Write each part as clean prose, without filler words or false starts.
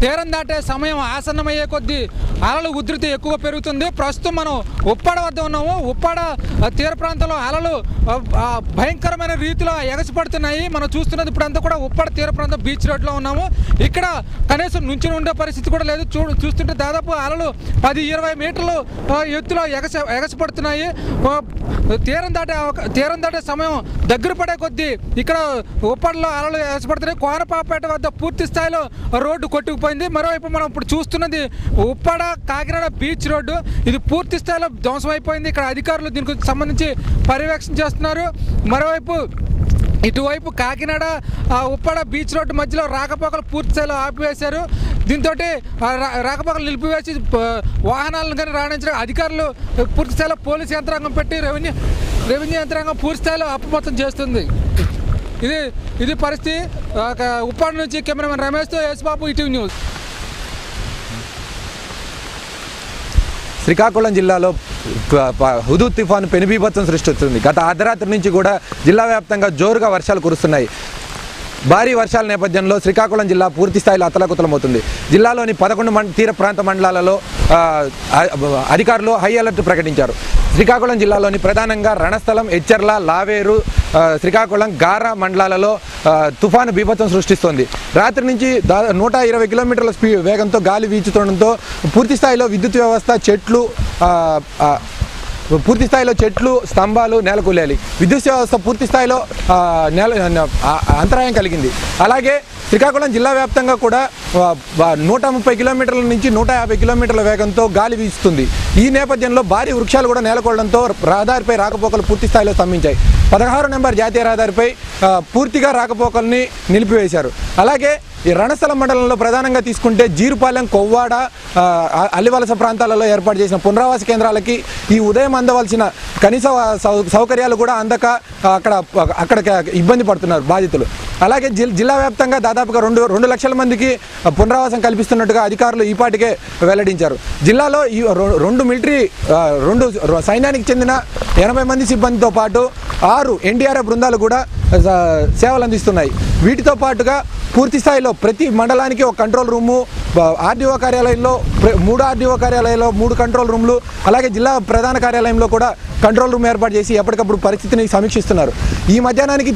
తీరం దాటే సమయం ఆసన్నమయ్యే కొద్దీ అలలు ఉధృతి ఎక్కువగా పెరుగుతుంది. ప్రస్తుతం మనం ఉప్పాడ వద్ద ఉన్నాము. ఉప్పాడ తీర ప్రాంతంలో అలలు భయంకరమైన రీతిలో ఎగసిపడుతున్నాయి. మనం చూస్తున్నది ఇప్పుడంతా కూడా ఉప్పాడ తీర ప్రాంతం బీచ్ రోడ్లో ఉన్నాము. ఇక్కడ కనీసం నుంచి ఉండే పరిస్థితి కూడా లేదు. చూస్తుంటే దాదాపు అలలు 10-20 మీటర్లు ఎత్తులో ఎగసిపడుతున్నాయి. తీరం దాటే సమయం దగ్గర పడే కొద్దీ ఇక్కడ ఉప్పాడలో అలలు ఎగసిపడుతున్నాయి. కోనపాపేట వద్ద పూర్తి స్థాయిలో రోడ్డు కొట్టుకుపోయింది. మరోవైపు మనం ఇప్పుడు చూస్తున్నది ఉప్పాడ కాకినాడ బీచ్ రోడ్డు. ఇది పూర్తి స్థాయిలో ధ్వంసం అయిపోయింది. ఇక్కడ అధికారులు దీనికి సంబంధించి పర్యవేక్షణ చేస్తున్నారు. మరోవైపు ఇటువైపు కాకినాడ ఉప్పాడ బీచ్ రోడ్డు మధ్యలో రాకపోకలు పూర్తి స్థాయిలో ఆపివేశారు. దీంతో రాకపోకలు నిలిపివేసి వాహనాలను కానీ రాణించడం అధికారులు పూర్తి స్థాయిలో పోలీసు యంత్రాంగం పెట్టి రెవెన్యూ యంత్రాంగం పూర్తి స్థాయిలో అప్రమత్తం చేస్తుంది. ఇది పరిస్థితి. ఉప్పాడ నుంచి కెమెరామెన్ రమేష్తో యేసుబాబు, ఈటీవీ న్యూస్. శ్రీకాకుళం జిల్లాలో హుదూద్ తుఫాను పెనుబీభత్సం సృష్టిస్తుంది. గత అర్ధరాత్రి నుంచి కూడా జిల్లా వ్యాప్తంగా జోరుగా వర్షాలు కురుస్తున్నాయి. భారీ వర్షాల నేపథ్యంలో శ్రీకాకుళం జిల్లా పూర్తి స్థాయిలో అతలాకుతలమవుతుంది. జిల్లాలోని 11 తీర ప్రాంత మండలాలలో అధికారులు హై అలర్ట్ ప్రకటించారు. శ్రీకాకుళం జిల్లాలోని ప్రధానంగా రణస్థలం, ఎచ్చర్ల, లావేరు, శ్రీకాకుళం, గారా మండలాలలో తుఫాను బీభత్సం సృష్టిస్తోంది. రాత్రి నుంచి 120 కిలోమీటర్ల వేగంతో గాలి వీచుతుండడంతో పూర్తి స్థాయిలో విద్యుత్ వ్యవస్థ, పూర్తి స్థాయిలో చెట్లు, స్తంభాలు నేలకూలాలి. విద్యుత్ వ్యవస్థ పూర్తి స్థాయిలో అంతరాయం కలిగింది. అలాగే శ్రీకాకుళం జిల్లా వ్యాప్తంగా కూడా 130 కిలోమీటర్ల నుంచి 150 కిలోమీటర్ల వేగంతో గాలి వీస్తుంది. ఈ నేపథ్యంలో భారీ వృక్షాలు కూడా నేలకొనడంతో రహదారిపై రాకపోకలు పూర్తి స్థాయిలో స్తంభించాయి. 16 నెంబర్ జాతీయ రహదారిపై పూర్తిగా రాకపోకల్ని నిలిపివేశారు. అలాగే ఈ రణస్థలం మండలంలో ప్రధానంగా తీసుకుంటే జీరుపాలెం, కొవ్వాడ, అల్లివలస ప్రాంతాలలో ఏర్పాటు చేసిన పునరావాస కేంద్రాలకి ఈ ఉదయం అందవలసిన కనీస సౌకర్యాలు కూడా అందక అక్కడ ఇబ్బంది పడుతున్నారు బాధితులు. అలాగే జిల్లా వ్యాప్తంగా దాదాపుగా 2 లక్షల మందికి పునరావాసం కల్పిస్తున్నట్టుగా అధికారులు ఈపాటికే వెల్లడించారు. జిల్లాలో ఈ 2 సైన్యానికి చెందిన 80 మంది సిబ్బందితో పాటు 6 ఎన్డీఆర్ఎఫ్ బృందాలు కూడా సేవలు అందిస్తున్నాయి. వీటితో పాటుగా పూర్తి స్థాయిలో ప్రతి మండలానికి ఒక కంట్రోల్ రూము, ఆర్డీఓ కార్యాలయంలో 3 ఆర్డీఓ కార్యాలయంలో 3 కంట్రోల్ రూమ్లు, అలాగే జిల్లా ప్రధాన కార్యాలయంలో కూడా కంట్రోల్ రూమ్ ఏర్పాటు చేసి ఎప్పటికప్పుడు పరిస్థితిని సమీక్షిస్తున్నారు. ఈ మధ్యాహ్నానికి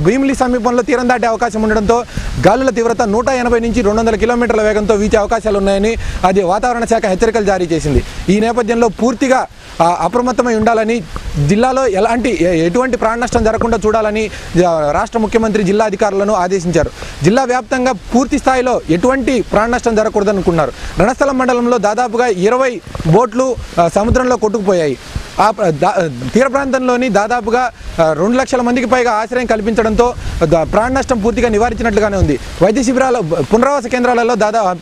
భీమిలి సమీపంలో తీరం దాటే అవకాశం ఉండడంతో గాలుల తీవ్రత 180 నుంచి 200 కిలోమీటర్ల వేగంతో వీచే అవకాశాలు ఉన్నాయని అది వాతావరణ శాఖ హెచ్చరికలు జారీ చేసింది. ఈ నేపథ్యంలో పూర్తిగా అప్రమత్తమై ఉండాలని, జిల్లాలో ఎటువంటి ప్రాణ నష్టం జరగకుండా చూడాలని రాష్ట్ర ముఖ్యమంత్రి జిల్లా అధికారులను ఆదేశించారు. జిల్లా వ్యాప్తంగా పూర్తి స్థాయిలో ఎటువంటి ప్రాణ నష్టం జరగకూడదనుకున్నారు. రణస్థలం మండలంలో దాదాపుగా 20 బోట్లు సముద్రంలో కొట్టుకుపోయాయి. తీర ప్రాంతంలోని దాదాపుగా 2 లక్షల మందికి పైగా ఆశ్రయం కల్పించడంతో ప్రాణ నష్టం పూర్తిగా నివారించినట్లుగానే ఉంది. వైద్య శిబిరాలు, పునరావాస కేంద్రాలలో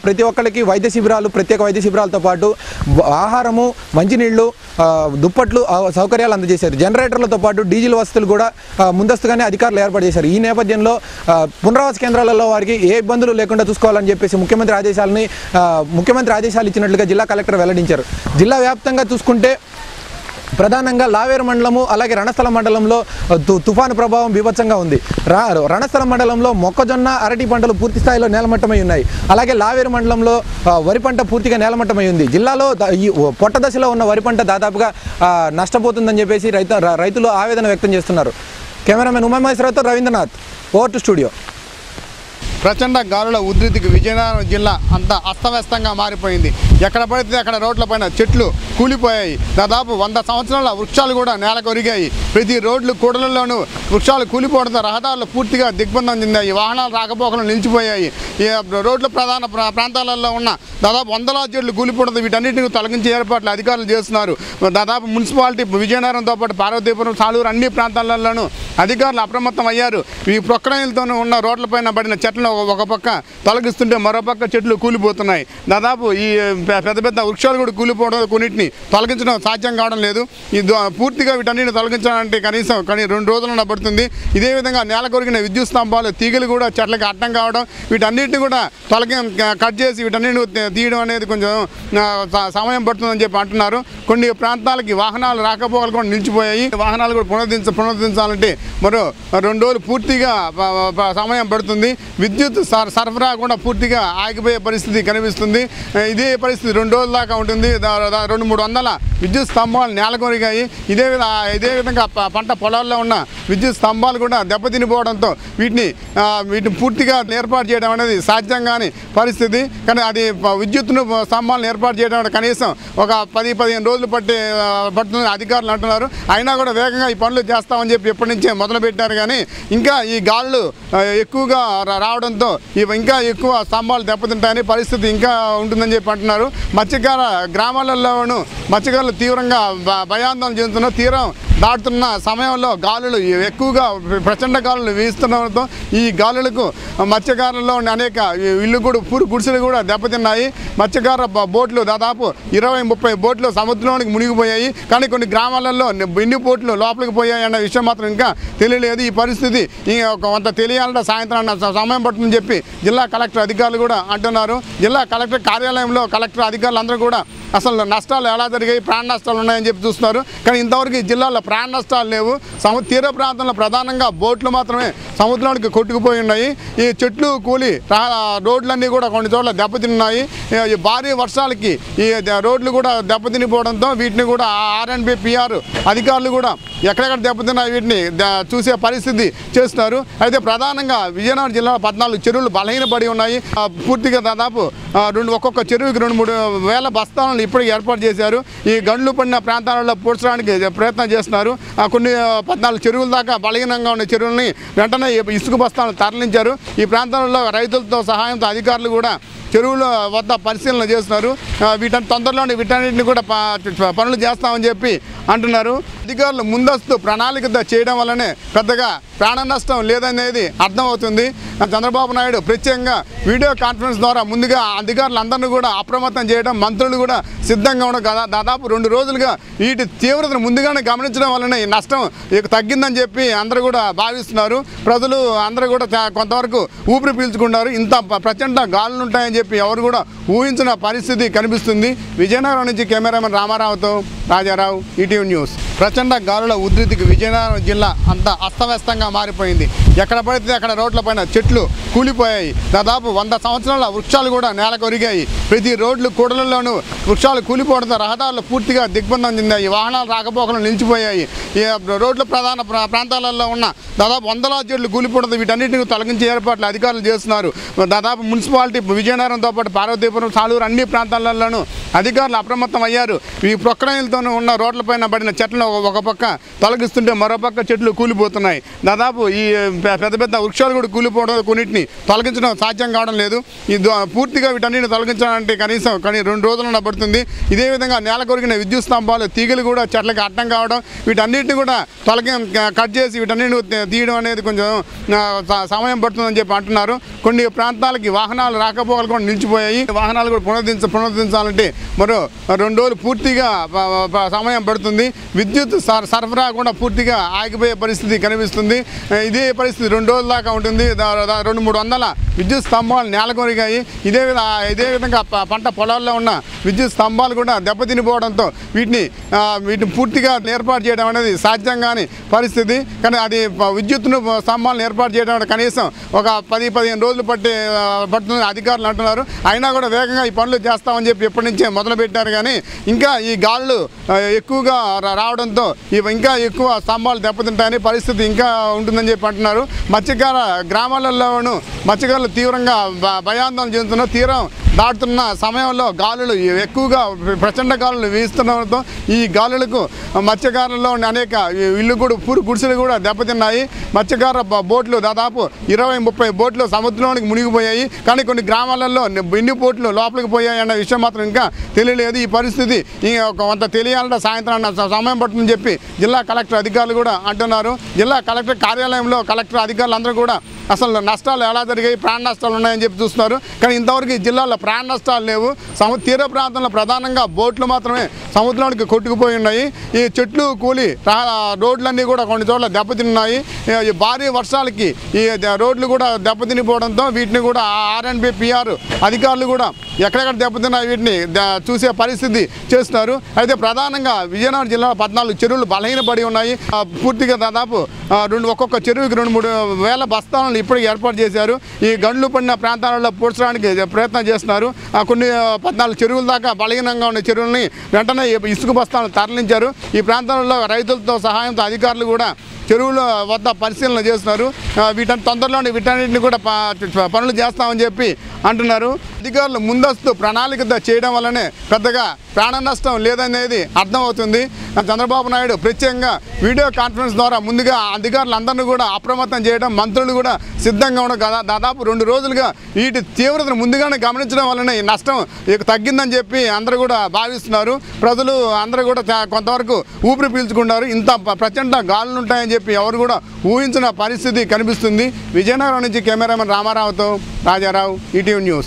ప్రతి ఒక్కరికి వైద్య శిబిరాలు, ప్రత్యేక వైద్య శిబిరాలతో పాటు ఆహారము, మంచినీళ్లు, దుప్పట్లు సౌకర్యాలు అందజేశారు. జనరేటర్లతో పాటు డీజిల్ వసతులు కూడా ముందస్తుగానే అధికారులు ఏర్పాటు చేశారు. ఈ నేపథ్యంలో పునరావాస కేంద్రాలలో వారికి ఏ ఇబ్బందులు లేకుండా చూసుకోవాలని చెప్పేసి ముఖ్యమంత్రి ఆదేశాలు ఇచ్చినట్లుగా జిల్లా కలెక్టర్ వెల్లడించారు. జిల్లా వ్యాప్తంగా చూసుకుంటే ప్రధానంగా లావేరు మండలము, అలాగే రణస్థలం మండలంలో తుఫాను ప్రభావం బీభత్సంగా ఉంది. రణస్థలం మండలంలో మొక్కజొన్న, అరటి పంటలు పూర్తి స్థాయిలో నేలమట్టమై ఉన్నాయి. అలాగే లావేరు మండలంలో వరి పంట పూర్తిగా నేలమట్టమై ఉంది. జిల్లాలో ఈ పొట్ట దశలో ఉన్న వరి పంట దాదాపుగా నష్టపోతుందని చెప్పేసి రైతులు ఆవేదన వ్యక్తం చేస్తున్నారు. కెమెరామెన్ ఉమామహేశ్వరరావుతో రవీంద్రనాథ్, ఓవర్ టు స్టూడియో. ప్రచండ గాలుల ఉధృతికి విజయనగరం జిల్లా అంతా అస్తవ్యస్తంగా మారిపోయింది. ఎక్కడ పడితే అక్కడ రోడ్లపైన చెట్లు కూలిపోయాయి. దాదాపు 100 సంవత్సరాల వృక్షాలు కూడా నేలకొరిగాయి. ప్రతి రోడ్లు కూడలలోనూ వృక్షాలు కూలిపోవడంతో రహదారులు పూర్తిగా దిగ్బంధం చెందాయి. వాహనాలు రాకపోకలు నిలిచిపోయాయి. ఈ రోడ్ల ప్రధాన ప్రాంతాలలో ఉన్న దాదాపు 100 చెట్లు కూలిపోవడంతో వీటన్నిటిని తొలగించే ఏర్పాట్లు అధికారులు చేస్తున్నారు. దాదాపు మున్సిపాలిటీ విజయనగరంతో పాటు పార్వతీపురం, సాలూరు అన్ని ప్రాంతాలలోనూ అధికారులు అప్రమత్తం అయ్యారు. ఈ ప్రొక్కడైలతోనూ ఉన్న రోడ్లపైన పడిన చెట్లను ఒక పక్క తొలగిస్తుంటే మరో పక్క చెట్లు కూలిపోతున్నాయి. దాదాపు ఈ పెద్ద పెద్ద వృక్షాలు కూడా కూలిపోవడం, కొన్నింటిని తొలగించడం సాధ్యం కావడం లేదు. ఈ పూర్తిగా వీటన్నిటిని తొలగించడానికి కనీసం 2 రోజులు పడుతుంది. ఇదే విధంగా నేల కొరిగిన విద్యుత్ స్తంభాలు, తీగలు కూడా చెట్లకి అడ్డం కావడం, వీటన్నిటిని కూడా కట్ చేసి వీటన్నిటిని తీయడం అనేది కొంచెం సమయం పడుతుందని చెప్పి అంటున్నారు. కొన్ని ప్రాంతాలకి వాహనాలు రాకపోకలు కూడా నిలిచిపోయాయి. వాహనాలు కూడా పునరుద్ధరించాలంటే మరో 2 రోజులు పూర్తిగా సమయం పడుతుంది. విద్యుత్ సరఫరా కూడా పూర్తిగా ఆగిపోయే పరిస్థితి కనిపిస్తుంది. ఇదే పరిస్థితి 2 రోజుల దాకా ఉంటుంది. 200-300 విద్యుత్ స్తంభాలు నేలకొరిగాయి. ఇదే విధంగా పంట పొలాల్లో ఉన్న విద్యుత్ స్తంభాలు కూడా దెబ్బతినిపోవడంతో వీటిని పూర్తిగా ఏర్పాటు చేయడం అనేది సాధ్యం కాని పరిస్థితి. కానీ అది విద్యుత్ను స్తంభాలను ఏర్పాటు చేయడం అంటే కనీసం ఒక 10-15 రోజులు పడుతుందని అధికారులు అంటున్నారు. అయినా కూడా వేగంగా ఈ పనులు చేస్తామని చెప్పి ఎప్పటి నుంచే మొదలుపెట్టారు. కానీ ఇంకా ఈ గాలులు ఎక్కువగా రావడంతో ఇంకా ఎక్కువ స్తంభాలు దెబ్బతింటాయని పరిస్థితి ఇంకా ఉంటుందని చెప్పి అంటున్నారు. మత్స్యకార గ్రామాలలోనూ మత్స్యకారులు తీవ్రంగా భయాందోళన చెందుతున్నారు. తీరం దాటుతున్న సమయంలో గాలులు ఎక్కువగా ప్రచండ గాలులు వీస్తుండడంతో ఈ గాలులకు మత్స్యకారులలో అనేక ఇల్లు కూడా గుడిసెలు కూడా దెబ్బతిన్నాయి. మత్స్యకార బోట్లు దాదాపు 20-30 బోట్లు సముద్రంలోనికి మునిగిపోయాయి. కానీ కొన్ని గ్రామాలలో ఎన్ని బోట్లు లోపలికి పోయాయి అన్న విషయం మాత్రం ఇంకా తెలియలేదు. ఈ పరిస్థితి కొంత తెలియాలంటే సాయంత్రం సమయం పడుతుందని చెప్పి జిల్లా కలెక్టర్ అధికారులు కూడా అంటున్నారు. జిల్లా కలెక్టర్ కార్యాలయంలో కలెక్టర్ అధికారులు అందరూ కూడా అసలు నష్టాలు ఎలా జరిగాయి, ప్రాణ నష్టాలు ఉన్నాయని చెప్పి చూస్తున్నారు. కానీ ఇంతవరకు ఈ జిల్లాలో ప్రాణ నష్టాలు లేవు. తీర ప్రాంతంలో ప్రధానంగా బోట్లు మాత్రమే సముద్రానికి కొట్టుకుపోయి ఉన్నాయి. ఈ చెట్లు కూలి రోడ్లన్నీ కూడా కొన్ని చోట్ల దెబ్బతిన్నాయి. ఈ భారీ వర్షాలకి ఈ రోడ్లు కూడా దెబ్బతినిపోవడంతో వీటిని కూడా ఆర్ఎండ్బి పిఆర్ అధికారులు కూడా ఎక్కడెక్కడ దెబ్బతిన్నాయి వీటిని చూసే పరిస్థితి చేస్తున్నారు. అయితే ప్రధానంగా విజయనగరం జిల్లాలో 14 చెరువులు బలహీనపడి ఉన్నాయి. పూర్తిగా దాదాపు ఒక్కొక్క చెరువుకి 2-3 వేల బస్తాలను ఇప్పటికీ ఏర్పాటు చేశారు. ఈ గండ్లు పడిన ప్రాంతాలలో పూడ్చడానికి ప్రయత్నం చేస్తున్నారు. కొన్ని 14 చెరువుల దాకా బలహీనంగా ఉన్న చెరువుల్ని వెంటనే ఇసుక బస్తాలను తరలించారు. ఈ ప్రాంతాలలో రైతులతో సహాయంతో అధికారులు కూడా చెరువుల వద్ద పరిశీలన చేస్తున్నారు. తొందరలోనే వీటన్నిటిని కూడా పనులు చేస్తామని చెప్పి అంటున్నారు. అధికారులు ముందస్తు ప్రణాళిక చేయడం వల్లనే పెద్దగా ప్రాణ నష్టం లేదనేది అర్థమవుతుంది. చంద్రబాబు నాయుడు ప్రత్యేకంగా వీడియో కాన్ఫరెన్స్ ద్వారా ముందుగా అధికారులందరినీ కూడా అప్రమత్తం చేయడం, మంత్రులు కూడా సిద్ధంగా ఉండడం, దాదాపు 2 రోజులుగా వీటి తీవ్రతను ముందుగానే గమనించడం వల్లనే ఈ నష్టం తగ్గిందని చెప్పి అందరూ కూడా భావిస్తున్నారు. ప్రజలు అందరూ కూడా కొంతవరకు ఊపిరి పీల్చుకున్నారు. ఇంత ప్రచండ గాలులు ఉంటాయని చెప్పి ఎవరు కూడా ఊహించిన పరిస్థితి కనిపిస్తుంది. విజయనగరం నుంచి కెమెరామెన్ రామారావుతో రాజారావు, ఈటీవీ న్యూస్. ప్రచండ గాలుల ఉధృతికి విజయనగరం జిల్లా అంతా అస్తవ్యస్తంగా మారిపోయింది. ఎక్కడ పడితే అక్కడ రోడ్లపైన చెట్లు కూలిపోయాయి. దాదాపు 100 సంవత్సరాల వృక్షాలు కూడా నేలకొరిగాయి. ప్రతి రోడ్లు కూడలలోనూ వృక్షాలు కూలిపోవడంతో రహదారులు పూర్తిగా దిగ్బంధం చెందాయి. వాహనాలు రాకపోకలు నిలిచిపోయాయి. ఈ రోడ్ల ప్రధాన ప్రాంతాలలో ఉన్న దాదాపు 100 చెట్లు కూలిపోవడంతో వీటన్నిటిని తొలగించే ఏర్పాట్లు అధికారులు చేస్తున్నారు. దాదాపు మున్సిపాలిటీ విజయనగరంతో పాటు పార్వతీపురం, సాలూరు అన్ని ప్రాంతాలలోనూ అధికారులు అప్రమత్తం అయ్యారు. ఈ ప్రొక్లైన్లతో ఉన్న రోడ్లపైన పడిన చెట్లను ఒక పక్క తొలగిస్తుంటే మరో పక్క చెట్లు కూలిపోతున్నాయి. దాదాపు ఈ పెద్ద వృక్షాలు కూడా కూలిపోవడం, కొన్నిటిని తొలగించడం సాధ్యం కావడం లేదు. ఈ పూర్తిగా వీటన్నిటిని తొలగించాలంటే కనీసం 2 రోజులు పడుతుంది. ఇదే విధంగా నేల కొరిగిన విద్యుత్ స్తంభాలు, తీగలు కూడా చెట్లకి అడ్డం కావడం, వీటన్నిటిని కూడా కట్ చేసి వీటన్నిటిని తీయడం అనేది కొంచెం సమయం పడుతుందని చెప్పి అంటున్నారు. కొన్ని ప్రాంతాలకి వాహనాలు రాకపోకలు కూడా నిలిచిపోయాయి. వాహనాలు కూడా పునరుద్ధరించాలంటే మరో 2 రోజులు పూర్తిగా సమయం పడుతుంది. విద్యుత్ సరఫరా కూడా పూర్తిగా ఆగిపోయే పరిస్థితి కనిపిస్తుంది. ఇదే పరిస్థితి 2 రోజుల దాకా ఉంటుంది. 200-300 విద్యుత్ స్తంభాలు నేలకొరిగాయి. ఇదే విధంగా పంట పొలాల్లో ఉన్న విద్యుత్ స్తంభాలు కూడా దెబ్బతినిపోవడంతో వీటిని పూర్తిగా ఏర్పాటు చేయడం అనేది సాధ్యం కాని పరిస్థితి. కానీ అది విద్యుత్ను స్తంభాలను ఏర్పాటు చేయడం అంటే కనీసం ఒక 10-15 రోజులు పడుతుందని అధికారులు అంటున్నారు. అయినా కూడా వేగంగా ఈ పనులు చేస్తామని చెప్పి ఎప్పటి నుంచే మొదలుపెట్టారు. కానీ ఇంకా ఈ గాలులు ఎక్కువగా రావడంతో ఇంకా ఎక్కువ స్తంభాలు దెబ్బతింటాయని పరిస్థితి ఇంకా ఉంటుందని చెప్పి అంటున్నారు. మత్స్యకార గ్రామాలలోనూ మత్స్యకారులు తీవ్రంగా భయాందోళన చెందుతున్నారు. తీరం దాటుతున్న సమయంలో గాలులు ఎక్కువగా ప్రచండ గాలులు వీస్తుండడంతో ఈ గాలులకు మత్స్యకారులలో అనేక ఇల్లు కూడా గుడిసెలు కూడా దెబ్బతిన్నాయి. మత్స్యకార బోట్లు దాదాపు 20-30 బోట్లు సముద్రంలోనికి మునిగిపోయాయి. కానీ కొన్ని గ్రామాలలో ఎన్ని బోట్లు లోపలికి పోయాయి అన్న విషయం మాత్రం ఇంకా తెలియలేదు. ఈ పరిస్థితి కొంత తెలియాలంటే సాయంత్రం సమయం పడుతుందని చెప్పి జిల్లా కలెక్టర్ అధికారులు కూడా అంటున్నారు. జిల్లా కలెక్టర్ కార్యాలయంలో కలెక్టర్ అధికారులు అందరూ కూడా అసలు నష్టాలు ఎలా జరిగాయి, ప్రాణ నష్టాలు ఉన్నాయని చెప్పి చూస్తున్నారు. కానీ ఇంతవరకు ఈ జిల్లాలో ప్రాణ నష్టాలు లేవు. తీర ప్రాంతంలో ప్రధానంగా బోట్లు మాత్రమే సముద్రానికి కొట్టుకుపోయి ఉన్నాయి. ఈ చెట్లు కూలి రోడ్లన్నీ కూడా కొన్ని చోట్ల దెబ్బతిన్నాయి. ఈ భారీ వర్షాలకి ఈ రోడ్లు కూడా దెబ్బతినిపోవడంతో వీటిని కూడా ఆర్ఎండ్బి పిఆర్ అధికారులు కూడా ఎక్కడెక్కడ దెబ్బతిన్నాయి వీటిని చూసే పరిస్థితి చేస్తున్నారు. అయితే ప్రధానంగా విజయనగరం జిల్లాలో 14 చెరువులు బలహీనపడి ఉన్నాయి. పూర్తిగా దాదాపు ఒక్కొక్క చెరువుకి 2-3 వేల బస్తాలను ఇప్పటికి ఏర్పాటు చేశారు. ఈ గండ్లు పడిన ప్రాంతాలలో పూడ్చడానికి ప్రయత్నం చేస్తున్నారు. కొన్ని 14 చెరువుల దాకా బలహీనంగా ఉన్న చెరువుల్ని వెంటనే ఇసుక బస్తాలను తరలించారు. ఈ ప్రాంతాలలో రైతులతో సహాయంతో అధికారులు కూడా చెరువుల వద్ద పరిశీలన చేస్తున్నారు. తొందరలోనే వీటన్నిటిని కూడా పనులు చేస్తామని చెప్పి అంటున్నారు. అధికారులు ముందస్తు ప్రణాళిక చేయడం వల్లనే పెద్దగా ప్రాణ నష్టం లేదనేది అర్థమవుతుంది. చంద్రబాబు నాయుడు ప్రత్యేకంగా వీడియో కాన్ఫరెన్స్ ద్వారా ముందుగా అధికారులందరినీ కూడా అప్రమత్తం చేయడం, మంత్రులు కూడా సిద్ధంగా ఉండడం కదా దాదాపు 2 రోజులుగా వీటి తీవ్రతను ముందుగానే గమనించడం వల్లనే ఈ నష్టం తగ్గిందని చెప్పి అందరూ కూడా భావిస్తున్నారు. ప్రజలు అందరూ కూడా కొంతవరకు ఊపిరి పీల్చుకున్నారు. ఇంత ప్రచండ గాలులు ఉంటాయని చెప్పి ఎవరు కూడా ఊహించిన పరిస్థితి కనిపిస్తుంది. విజయనగరం నుంచి కెమెరామెన్ రామారావుతో రాజారావు, ఈటీవీ న్యూస్.